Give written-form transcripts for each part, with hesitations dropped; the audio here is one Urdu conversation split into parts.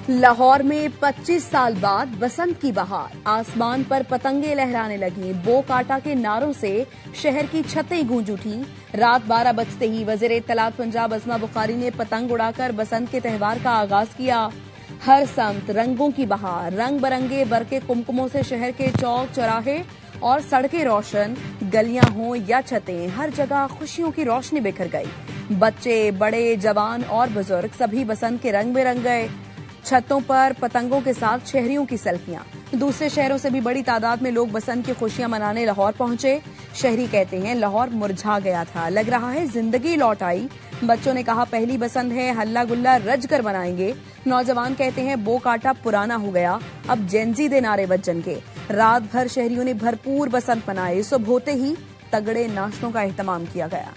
لاہور میں 25 سال بعد بسنت کی بہار، آسمان پر پتنگیں لہرانے لگیں، بو کاٹا کے نعروں سے شہر کی چھتیں گونج اٹھی۔ رات 12 بجتے ہی وزیر اطلاعات پنجاب اسما بخاری نے پتنگ اڑا کر بسنت کے تہوار کا آغاز کیا۔ ہر سمت رنگوں کی بہار، رنگ برنگے برقے کمکموں سے شہر کے چوک چوراہے اور سڑکیں روشن، گلیاں ہوں یا چھتیں، ہر جگہ خوشیوں کی روشنی بکھر گئی۔ بچے، بڑے، جوان اور بزرگ سبھی بسنت کے رنگ میں رنگ گئے۔ چھتوں پر پتنگوں کے ساتھ شہریوں کی سیلفیاں، دوسرے شہروں سے بھی بڑی تعداد میں لوگ بسنت کی خوشیاں منانے لاہور پہنچے۔ شہری کہتے ہیں لاہور مرجھا گیا تھا، لگ رہا ہے زندگی لوٹ آئی۔ بچوں نے کہا پہلی بسنت ہے، ہلا گلا رج کر منائیں گے۔ نوجوان کہتے ہیں بو کاٹا پرانا ہو گیا، اب جینزی دے نعرے بجن کے۔ رات بھر شہریوں نے بھرپور بسنت منائے، صبح ہوتے ہی تگڑے ناشتوں کا اہتمام کیا گیا۔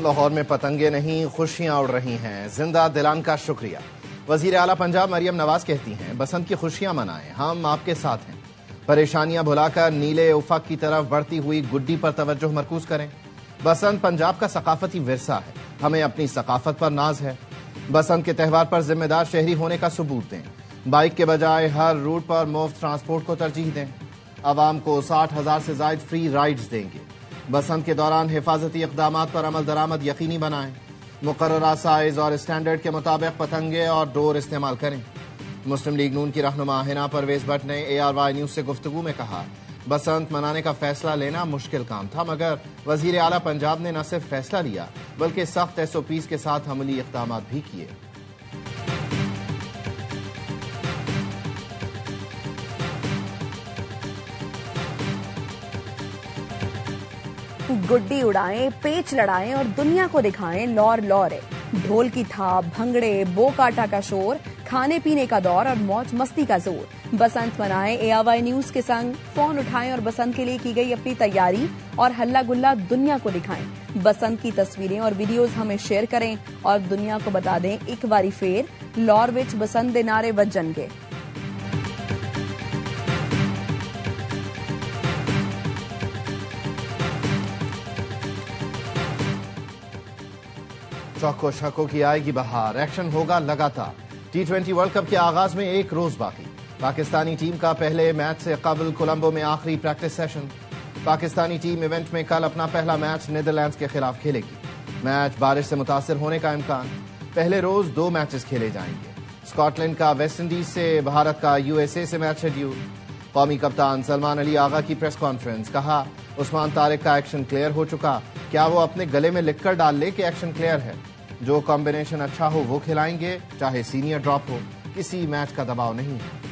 لاہور میں پتنگیں نہیں خوشیاں اڑ رہی ہیں، زندہ دلان کا شکریہ۔ وزیر اعلیٰ پنجاب مریم نواز کہتی ہیں بسنت کی خوشیاں منائیں، ہم آپ کے ساتھ ہیں۔ پریشانیاں بھلا کر نیلے افق کی طرف بڑھتی ہوئی گڈی پر توجہ مرکوز کریں۔ بسنت پنجاب کا ثقافتی ورثہ ہے، ہمیں اپنی ثقافت پر ناز ہے۔ بسنت کے تہوار پر ذمہ دار شہری ہونے کا ثبوت دیں، بائک کے بجائے ہر روٹ پر مفت ٹرانسپورٹ کو ترجیح دیں۔ عوام کو 60,000 سے زائد فری رائیڈز دیں گے۔ بسنت کے دوران حفاظتی اقدامات پر عمل درآمد یقینی بنائیں۔ مقررہ سائز اور اسٹینڈرڈ کے مطابق پتنگیں اور ڈور استعمال کریں۔ مسلم لیگ نون کی رہنما حنا پرویز بٹ نے ARY نیوز سے گفتگو میں کہا بسنت منانے کا فیصلہ لینا مشکل کام تھا، مگر وزیر اعلیٰ پنجاب نے نہ صرف فیصلہ لیا بلکہ سخت SOPs کے ساتھ عملی اقدامات بھی کیے۔ گڈی اڑائیں، پیچ لڑائیں اور دنیا کو دکھائیں لور لور ہے۔ ڈھول کی تھاپ، بھنگڑے، بو کاٹا کا شور، کھانے پینے کا دور اور موج مستی کا زور۔ بسنت منائیں، ARY نیوز کے سنگ فون اٹھائیں اور بسنت کے لیے کی گئی اپنی تیاری اور ہلا گلا دنیا کو دکھائیں۔ بسنت کی تصویریں اور ویڈیوز ہمیں شیئر کریں اور دنیا کو بتا دیں ایک باری پھر لاہور وچ بسنت دے نعرے وجن گے۔ چوکو شکو کی آئے گی بہار، ایکشن ہوگا لگاتار۔ T20 ورلڈ کپ کے آغاز میں ایک روز باقی۔ پاکستانی ٹیم کا پہلے میچ سے قبل کولمبو میں آخری practice session. Pakistani team event میں کل اپنا پہلا میچ نیدرلینڈز کے خلاف کھیلے گی۔ میچ بارش سے متاثر ہونے کا امکان۔ پہلے روز 2 میچز کھیلے جائیں گے۔ اسکاٹ لینڈ کا ویسٹ انڈیز سے، بھارت کا USA سے میچ شیڈیول۔ قومی کپتان سلمان علی آغا کی پریس کانفرنس، کہا عثمان طارق کا ایکشن کلیئر ہو چکا، کیا وہ اپنے گلے میں لکھ کر ڈال لے کہ ایکشن کلیئر ہے؟ جو کمبینیشن اچھا ہو وہ کھلائیں گے، چاہے سینئر ڈراپ ہو، کسی میچ کا دباؤ نہیں ہے۔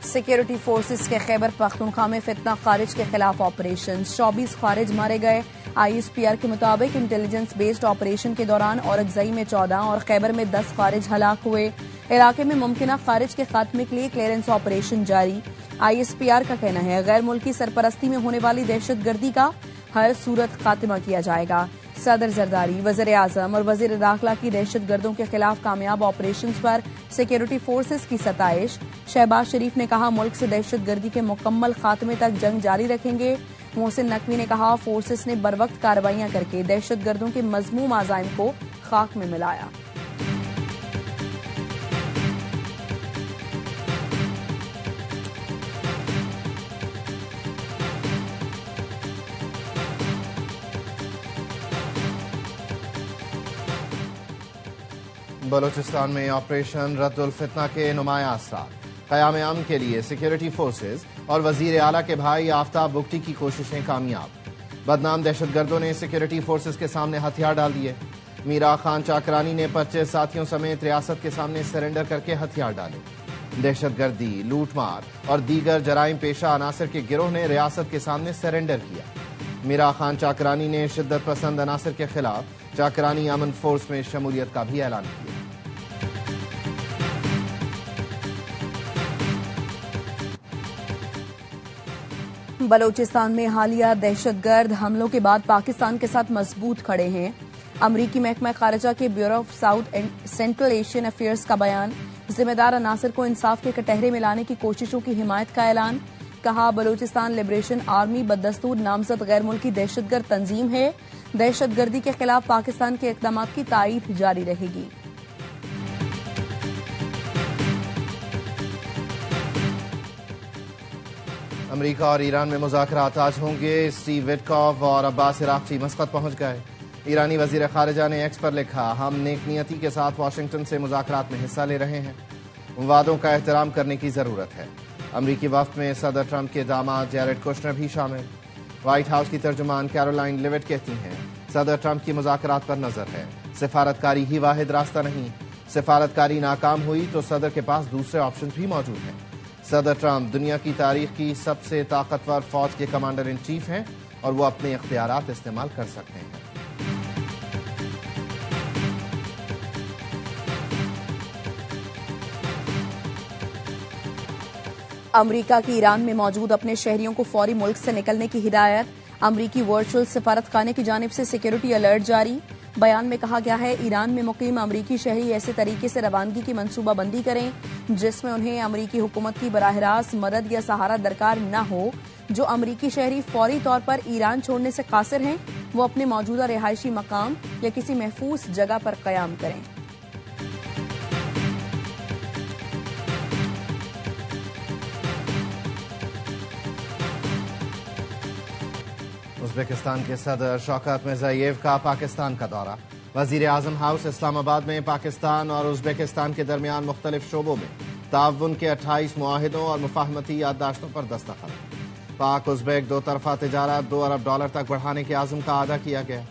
سیکیورٹی فورسز کے خیبر پختونخوا میں فتنہ خارج کے خلاف آپریشن، 24 خارج مارے گئے۔ ISPR کے مطابق انٹیلیجنس بیسڈ آپریشن کے دوران اورکزئی میں 14 اور خیبر میں 10 خارج ہلاک ہوئے۔ علاقے میں ممکنہ خارج کے خاتمے کے لیے کلیئرنس آپریشن جاری۔ ISPR کا کہنا ہے غیر ملکی سرپرستی میں ہونے والی دہشت گردی کا ہر صورت خاتمہ کیا جائے گا۔ صدر زرداری، وزیر اعظم اور وزیر داخلہ کی دہشت گردوں کے خلاف کامیاب آپریشنز پر سیکیورٹی فورسز کی ستائش۔ شہباز شریف نے کہا ملک سے دہشت گردی کے مکمل خاتمے تک جنگ جاری رکھیں گے۔ محسن نقوی نے کہا فورسز نے بروقت کارروائیاں کر کے دہشت گردوں کے مذموم عزائم کو خاک میں ملایا۔ بلوچستان میں آپریشن رد الفتنہ کے نمایاں اثرات۔ قیام امن کے لیے سیکیورٹی فورسز اور وزیر اعلیٰ کے بھائی آفتاب بگٹی کی کوششیں کامیاب۔ بدنام دہشت گردوں نے سیکیورٹی فورسز کے سامنے ہتھیار ڈال دیے۔ میرا خان چاکرانی نے 25 ساتھیوں سمیت ریاست کے سامنے سرنڈر کر کے ہتھیار ڈالے۔ دہشت گردی، لوٹ مار اور دیگر جرائم پیشہ عناصر کے گروہ نے ریاست کے سامنے سرنڈر کیا۔ میرا خان چاکرانی نے شدت پسند عناصر کے خلاف چاکرانی امن فورس میں شمولیت کا بھی اعلان کیا۔ بلوچستان میں حالیہ دہشت گرد حملوں کے بعد پاکستان کے ساتھ مضبوط کھڑے ہیں. امریکی محکمہ خارجہ کے bureau of south and central Asian affairs کا بیان. ذمہ دار عناصر کو انصاف کے کٹہرے میں لانے کی کوششوں کی حمایت کا اعلان. کہا بلوچستان لبریشن آرمی بدستور نامزد غیر ملکی دہشت گرد تنظیم ہے. دہشت گردی کے خلاف پاکستان کے اقدامات کی تائید جاری رہے گی. امریکہ اور ایران میں مذاکرات آج ہوں گے. اسٹیو وٹکوف اور عباس عراقچی مسقط پہنچ گئے. ایرانی وزیر خارجہ نے ایکس پر لکھا، ہم نیک نیتی کے ساتھ واشنگٹن سے مذاکرات میں حصہ لے رہے ہیں. وعدوں کا احترام کرنے کی ضرورت ہے. امریکی وفد میں صدر ٹرمپ کے داماد جیرڈ کوشنر بھی شامل. وائٹ ہاؤس کی ترجمان کیرولائن لیوٹ کہتی ہیں صدر ٹرمپ کی مذاکرات پر نظر ہے. سفارتکاری ہی واحد راستہ نہیں. سفارتکاری ناکام ہوئی تو صدر کے پاس دوسرے آپشن بھی موجود ہیں. صدر ٹرمپ دنیا کی تاریخ کی سب سے طاقتور فوج کے کمانڈر ان چیف ہیں اور وہ اپنے اختیارات استعمال کر سکتے ہیں. امریکہ کی ایران میں موجود اپنے شہریوں کو فوری ملک سے نکلنے کی ہدایت. امریکی ورچوئل سفارت خانے کی جانب سے سیکیورٹی الرٹ جاری. بیان میں کہا گیا ہے ایران میں مقیم امریکی شہری ایسے طریقے سے روانگی کی منصوبہ بندی کریں جس میں انہیں امریکی حکومت کی براہ راست مدد یا سہارا درکار نہ ہو. جو امریکی شہری فوری طور پر ایران چھوڑنے سے قاصر ہیں وہ اپنے موجودہ رہائشی مقام یا کسی محفوظ جگہ پر قیام کریں. ازبکستان کے صدر شوکت مرزائیف کا پاکستان کا دورہ. وزیر اعظم ہاؤس اسلام آباد میں پاکستان اور ازبکستان کے درمیان مختلف شعبوں میں تعاون کے 28 معاہدوں اور مفاہمتی یادداشتوں پر دستخط. پاک ازبیک دو طرفہ تجارت $2 ارب تک بڑھانے کے عزم کا اعادہ کیا گیا.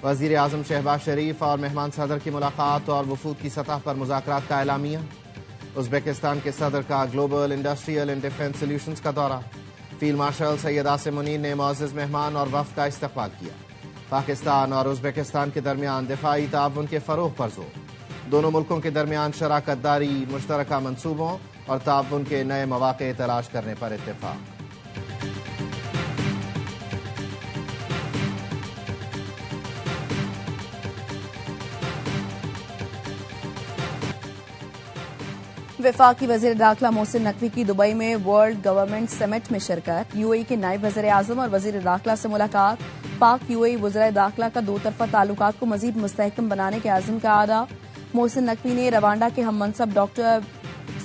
وزیر اعظم شہباز شریف اور مہمان صدر کی ملاقات اور وفود کی سطح پر مذاکرات کا اعلامیہ. ازبکستان کے صدر کا global industrial and defence solutions کا دورہ. فیلڈ مارشل سید عاصم منیر نے معزز مہمان اور وفد کا استقبال کیا. پاکستان اور ازبکستان کے درمیان دفاعی تعاون کے فروغ پر زور. دونوں ملکوں کے درمیان شراکت داری، مشترکہ منصوبوں اور تعاون کے نئے مواقع تلاش کرنے پر اتفاق. وفاقی وزیر داخلہ محسن نقوی کی دبئی میں ورلڈ گورنمنٹ سمٹ میں شرکت. یو اے کے نائب وزیر اعظم اور وزیر داخلہ سے ملاقات. پاک یو اے وزرائے داخلہ کا دو طرفہ تعلقات کو مزید مستحکم بنانے کے عزم کا اعادہ. محسن نقوی نے روانڈا کے ہم منصب ڈاکٹر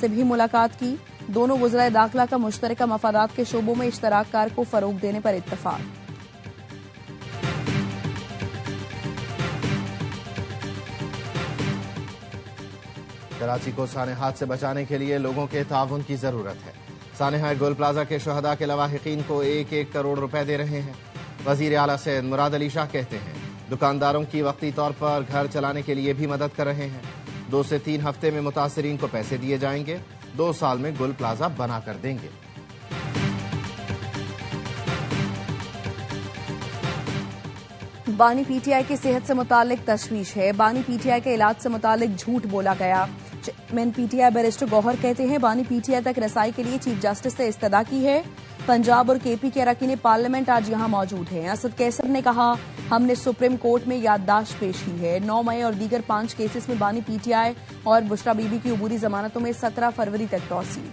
سے بھی ملاقات کی. دونوں وزرائے داخلہ کا مشترکہ مفادات کے شعبوں میں اشتراک کار کو فروغ دینے پر اتفاق. کراچی کو سانحات سے بچانے کے لیے لوگوں کے تعاون کی ضرورت ہے. سانحہ گول پلازا کے شہداء کے لواحقین کو 1-1 کروڑ روپے دے رہے ہیں. وزیر اعلیٰ سید مراد علی شاہ کہتے ہیں دکانداروں کی وقتی طور پر گھر چلانے کے لیے بھی مدد کر رہے ہیں. 2 سے 3 ہفتے میں متاثرین کو پیسے دیے جائیں گے. 2 سال میں گل پلازا بنا کر دیں گے. بانی پی ٹی آئی کی صحت سے متعلق تشویش ہے. بانی پی ٹی آئی کے علاج سے متعلق جھوٹ بولا گیا. Chairman P T I barrister Gohar کہتے ہیں بانی پی ٹی آئی تک رسائی کے لیے چیف جسٹس سے استدعا کی ہے. پنجاب اور کے پی کے اراکین پارلیمنٹ آج یہاں موجود ہیں. اسد کیسر نے کہا ہم نے سپریم کورٹ میں یادداشت پیش کی ہے. 9 مئی اور دیگر 5 کیسز میں بانی پی ٹی آئی اور بشرا بی بی کی عبوری ضمانتوں میں 17 فروری تک توسیع.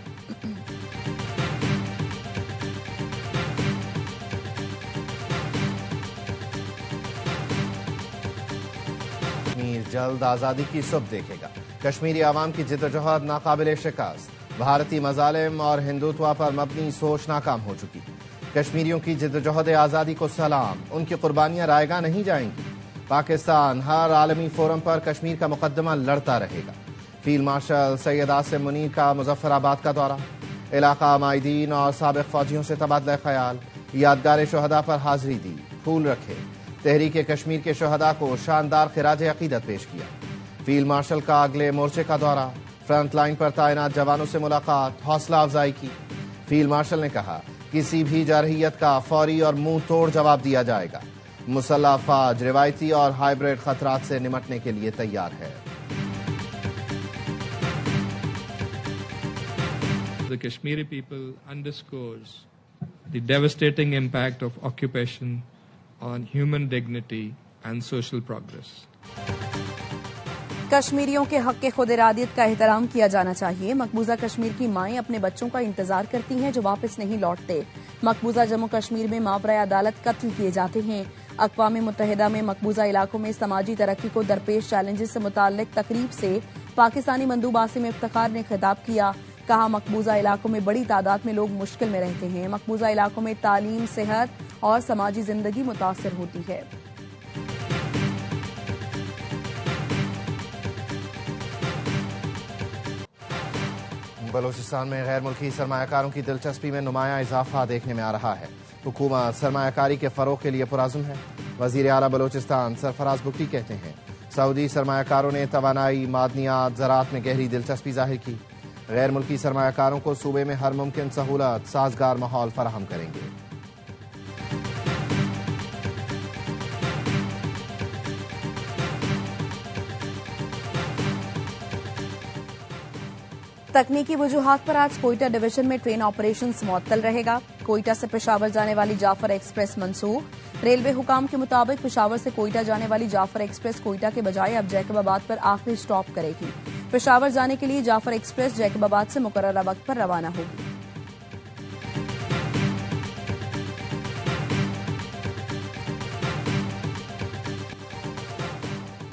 جلد آزادی کی صبح دیکھے گا. کشمیری عوام کی جدوجہد ناقابل شکست. بھارتی مظالم اور ہندوتوا پر مبنی سوچ ناکام ہو چکی. کشمیریوں کی جدوجہد آزادی کو سلام. ان کی قربانیاں رائیگاں نہیں جائیں گی. پاکستان ہر عالمی فورم پر کشمیر کا مقدمہ لڑتا رہے گا. فیلڈ مارشل سید عاصم منیر کا مظفر آباد کا دورہ. علاقہ مائدین اور سابق فوجیوں سے تبادلہ خیال. یادگار شہداء پر حاضری دی. پھول رکھے. تحریک کشمیر کے شہداء کو شاندار خراج عقیدت پیش کیا. فیلڈ مارشل کا اگلے مورچے کا دورہ. فرنٹ لائن پر تعینات جوانوں سے ملاقات. حوصلہ افزائی کی. فیلڈ مارشل نے کہا کسی بھی جارحیت کا فوری اور منہ توڑ جواب دیا جائے گا. مسلح افواج روایتی اور ہائیبرڈ خطرات سے نمٹنے کے لیے تیار ہے. The Kashmiri people underscores the devastating impact of occupation on human dignity and social progress. کشمیریوں کے حق خود ارادیت کا احترام کیا جانا چاہیے. مقبوضہ کشمیر کی مائیں اپنے بچوں کا انتظار کرتی ہیں جو واپس نہیں لوٹتے. مقبوضہ جموں کشمیر میں ماورائے عدالت قتل کیے جاتے ہیں. اقوام متحدہ میں مقبوضہ علاقوں میں سماجی ترقی کو درپیش چیلنجز سے متعلق تقریب سے پاکستانی مندوب عاصم افتخار نے خطاب کیا. کہا مقبوضہ علاقوں میں بڑی تعداد میں لوگ مشکل میں رہتے ہیں. مقبوضہ علاقوں میں تعلیم، صحت اور سماجی زندگی متاثر ہوتی ہے. بلوچستان میں غیر ملکی سرمایہ کاروں کی دلچسپی میں نمایاں اضافہ دیکھنے میں آ رہا ہے. حکومت سرمایہ کاری کے فروغ کے لیے پرعزم ہے. وزیر اعلیٰ بلوچستان سرفراز بگٹی کہتے ہیں سعودی سرمایہ کاروں نے توانائی، معدنیات، زراعت میں گہری دلچسپی ظاہر کی. غیر ملکی سرمایہ کاروں کو صوبے میں ہر ممکن سہولت، سازگار ماحول فراہم کریں گے. تکنیکی وجوہات پر آج کوئٹہ ڈویژن میں ٹرین آپریشنز معطل رہے گا. کوئٹہ سے پشاور جانے والی جعفر ایکسپریس منسوخ. ریلوے حکام کے مطابق پشاور سے کوئٹہ جانے والی جعفر ایکسپریس کوئٹہ کے بجائے اب جیکب آباد پر آخری سٹاپ کرے گی. پشاور جانے کے لیے جعفر ایکسپریس جیکب آباد سے مقررہ وقت پر روانہ ہوگی.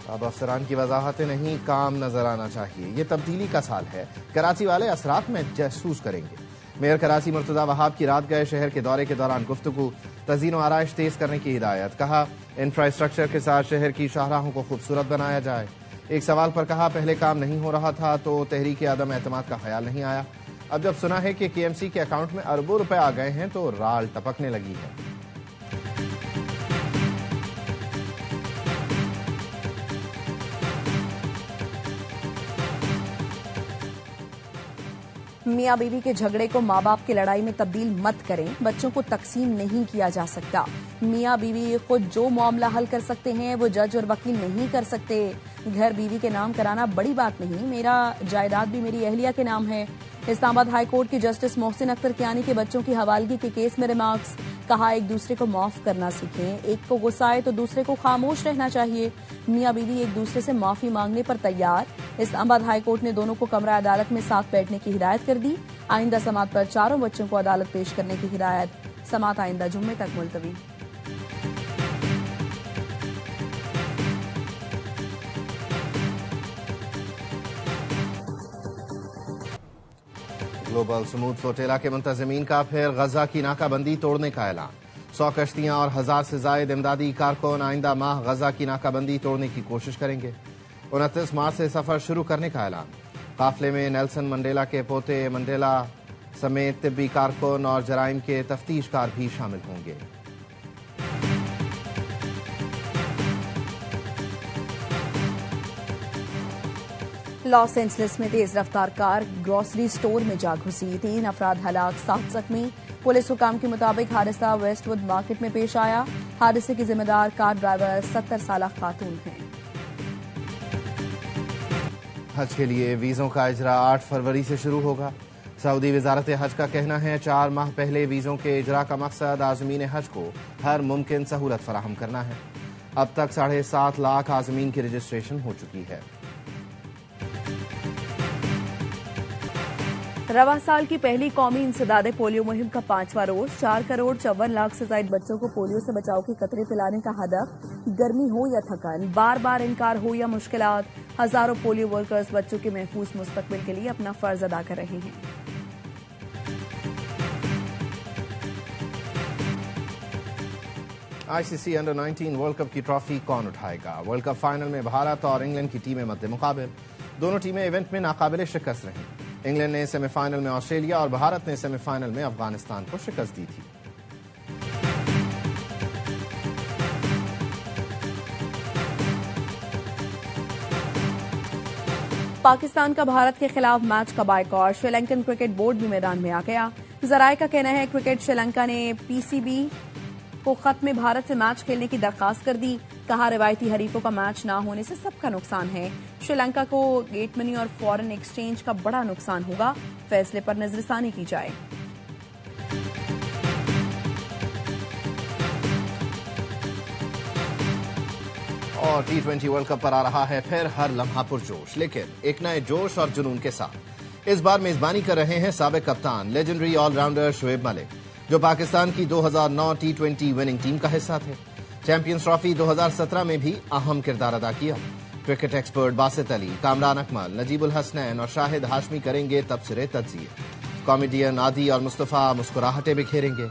اب افسران کی وضاحتیں نہیں، کام نظر آنا چاہیے. یہ تبدیلی کا سال ہے. کراچی والے اثرات میں محسوس کریں گے. میئر کراچی مرتضی وہاب کی رات گئے شہر کے دورے کے دوران گفتگو. تزئین و آرائش تیز کرنے کی ہدایت. کہا انفراسٹرکچر کے ساتھ شہر کی شاہراہوں کو خوبصورت بنایا جائے. ایک سوال پر کہا پہلے کام نہیں ہو رہا تھا تو تحریک عدم اعتماد کا خیال نہیں آیا. اب جب سنا ہے کہ کے ایم سی کے اکاؤنٹ میں اربوں روپے آ گئے ہیں تو رال ٹپکنے لگی ہے. میاں بیوی کے جھگڑے کو ماں باپ کی لڑائی میں تبدیل مت کریں. بچوں کو تقسیم نہیں کیا جا سکتا. میاں بیوی خود جو معاملہ حل کر سکتے ہیں وہ جج اور وکیل نہیں کر سکتے. گھر بیوی کے نام کرانا بڑی بات نہیں. میرا جائیداد بھی میری اہلیہ کے نام ہے. اسلام آباد ہائی کورٹ کی جسٹس محسن اختر کیانی کے بچوں کی حوالگی کے کیس میں ریمارکس. کہا ایک دوسرے کو معاف کرنا سیکھیں. ایک کو غصہ آئے تو دوسرے کو خاموش رہنا چاہیے. میاں بیوی ایک دوسرے سے معافی مانگنے پر تیار. اسلام آباد ہائی کورٹ نے دونوں کو کمرہ عدالت میں ساتھ بیٹھنے کی ہدایت کر دی. آئندہ سماعت پر چاروں بچوں کو عدالت پیش کرنے کی ہدایت. سماعت آئندہ جمعے تک ملتوی. گلوبل سمود فلوٹیلا کے منتظمین کا پھر غزہ کی ناکہ بندی توڑنے کا اعلان. 100 کشتیاں اور 1000 سے زائد امدادی کارکن آئندہ ماہ غزہ کی ناکہ بندی توڑنے کی کوشش کریں گے. 29 مارچ سے سفر شروع کرنے کا اعلان. قافلے میں نیلسن منڈیلا کے پوتے منڈیلا سمیت طبی کارکن اور جرائم کے تفتیش کار بھی شامل ہوں گے. لاس اینجلس میں تیز رفتار کار گروسری سٹور میں جا گھسی. 3 افراد ہلاک، 7 زخمی. پولیس حکام کے مطابق حادثہ ویسٹ وڈ مارکیٹ میں پیش آیا. حادثے کی ذمہ دار کار ڈرائیور 70 سالہ خاتون ہیں. حج کے لیے ویزوں کا اجرا 8 فروری سے شروع ہوگا. سعودی وزارت حج کا کہنا ہے 4 ماہ پہلے ویزوں کے اجرا کا مقصد عازمین حج کو ہر ممکن سہولت فراہم کرنا ہے. اب تک 7.5 لاکھ عازمین کی رجسٹریشن ہو چکی ہے. رواں سال کی پہلی قومی انسداد پولیو مہم کا 5واں روز. 4 کروڑ 54 لاکھ سے زائد بچوں کو پولیو سے بچاؤ کے قطرے پلانے کا ہدف. گرمی ہو یا تھکن، بار بار انکار ہو یا مشکلات، ہزاروں پولیو ورکرز بچوں کے محفوظ مستقبل کے لیے اپنا فرض ادا کر رہے ہیں. آئی سی سی انڈر 19 ورلڈ کپ کی ٹرافی کون اٹھائے گا؟ ورلڈ کپ فائنل میں بھارت اور انگلینڈ کی ٹیمیں مد مقابل. دونوں ٹیمیں ایونٹ میں ناقابل شکست رہیں. انگلینڈ نے سیمی فائنل میں آسٹریلیا اور بھارت نے سیمی فائنل میں افغانستان کو شکست دی تھی. پاکستان کا بھارت کے خلاف میچ کا بائیکاٹ. شری لنکن کرکٹ بورڈ بھی میدان میں آ گیا. ذرائع کا کہنا ہے کرکٹ شری لنکا نے پی سی بی کو خط میں بھارت سے میچ کھیلنے کی درخواست کر دی. کہا روایتی حریفوں کا میچ نہ ہونے سے سب کا نقصان ہے. شری لنکا کو گیٹ منی اور فورن ایکسچینج کا بڑا نقصان ہوگا. فیصلے پر نظر ثانی کی جائے. T20 ورلڈ کپ پر آ رہا ہے پھر ہر لمحہ پرجوش، لیکن ایک نئے جوش اور جنون کے ساتھ اس بار میزبانی کر رہے ہیں سابق کپتان legendary all rounder Shoaib Malik, جو پاکستان کی 2009 T20 وننگ ٹیم کا حصہ تھے۔ چیمپئنز ٹرافی 2017 میں بھی اہم کردار ادا کیا۔ کرکٹ ایکسپرٹ باسط علی، کامران اکمل، نجیب الحسنین اور شاہد ہاشمی کریں گے تبصرے تجزیے۔ کامیڈین عادی اور مصطفیٰ مسکراہٹیں بکھیریں گے۔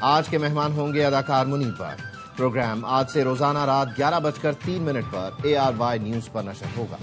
آج کے مہمان ہوں گے اداکار منیب بٹ۔ پروگرام آج سے روزانہ رات 11:03 پر ARY نیوز پر نشر ہوگا۔